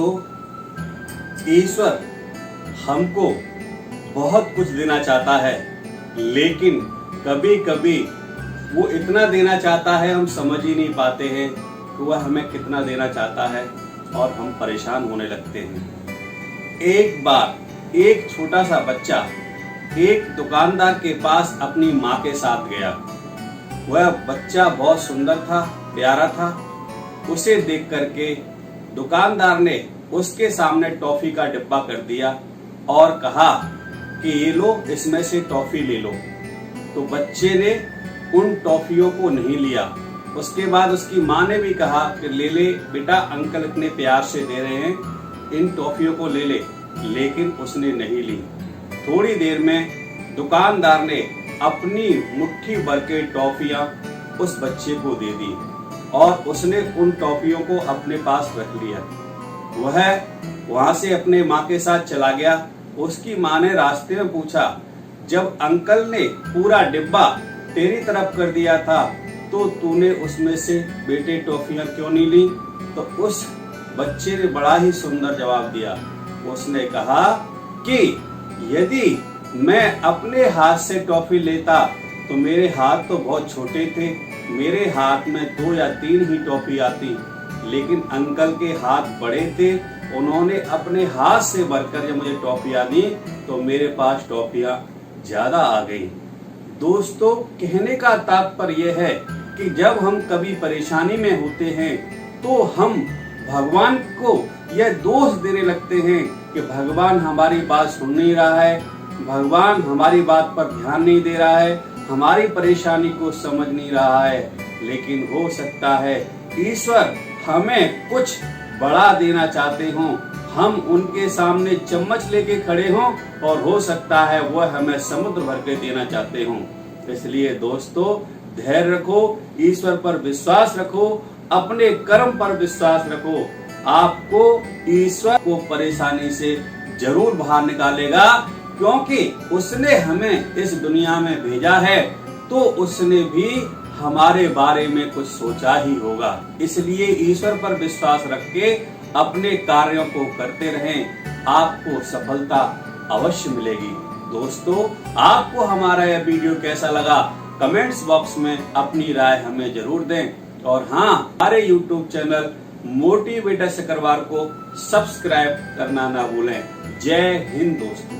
दोस्तों, ईश्वर हमको बहुत कुछ देना चाहता है, लेकिन कभी कभी वो इतना देना चाहता है हम समझ ही नहीं पाते हैं कि वह हमें कितना देना चाहता है और हम परेशान होने लगते हैं। एक बार एक छोटा सा बच्चा एक दुकानदार के पास अपनी माँ के साथ गया। वह बच्चा बहुत सुंदर था, प्यारा था। उसे देख करके दुकानदार ने उसके सामने टॉफी का डिब्बा कर दिया और कहा कि ये लो, इसमें से टॉफी ले लो। तो बच्चे ने उन टॉफियों को नहीं लिया। उसके बाद उसकी माँ ने भी कहा कि ले ले बेटा, अंकल इतने प्यार से दे रहे हैं, इन टॉफियों को ले ले, लेकिन उसने नहीं ली। थोड़ी देर में दुकानदार ने अपनी मुट्ठी भर के टॉफियां उस बच्चे को दे दी और उसने उन टॉफियों को अपने पास रख लिया। वह वहां से अपने माँ के साथ चला गया। उसकी माँ ने रास्ते में पूछा, जब अंकल ने पूरा डिब्बा तेरी तरफ कर दिया था तो तूने उसमें से बेटे टॉफियां क्यों नहीं ली? तो उस बच्चे ने बड़ा ही सुंदर जवाब दिया। उसने कहा कि यदि मैं अपने हाथ से टॉफी लेता तो मेरे हाथ तो बहुत छोटे थे, मेरे हाथ में 2 या 3 ही टॉफी आती, लेकिन अंकल के हाथ बड़े थे, उन्होंने अपने हाथ से भरकर जब मुझे टॉफियां दी तो मेरे पास टॉफियां ज्यादा आ गई। दोस्तों, कहने का तात्पर्य यह है कि जब हम कभी परेशानी में होते हैं तो हम भगवान को यह दोष देने लगते हैं कि भगवान हमारी बात सुन नहीं रहा है, भगवान हमारी बात पर ध्यान नहीं दे रहा है, हमारी परेशानी को समझ नहीं रहा है। लेकिन हो सकता है ईश्वर हमें कुछ बड़ा देना चाहते हों, हम उनके सामने चम्मच लेके खड़े हों और हो सकता है वह हमें समुद्र भर के देना चाहते हों। इसलिए दोस्तों, धैर्य रखो, ईश्वर पर विश्वास रखो, अपने कर्म पर विश्वास रखो। आपको ईश्वर को परेशानी से जरूर बाहर निकालेगा, क्योंकि उसने हमें इस दुनिया में भेजा है तो उसने भी हमारे बारे में कुछ सोचा ही होगा। इसलिए ईश्वर पर विश्वास रख के अपने कार्यों को करते रहें, आपको सफलता अवश्य मिलेगी। दोस्तों, आपको हमारा यह वीडियो कैसा लगा कमेंट्स बॉक्स में अपनी राय हमें जरूर दें और हाँ, हमारे YouTube चैनल मोटिवेटर सकरवार को सब्सक्राइब करना ना भूलें। जय हिंद दोस्तों।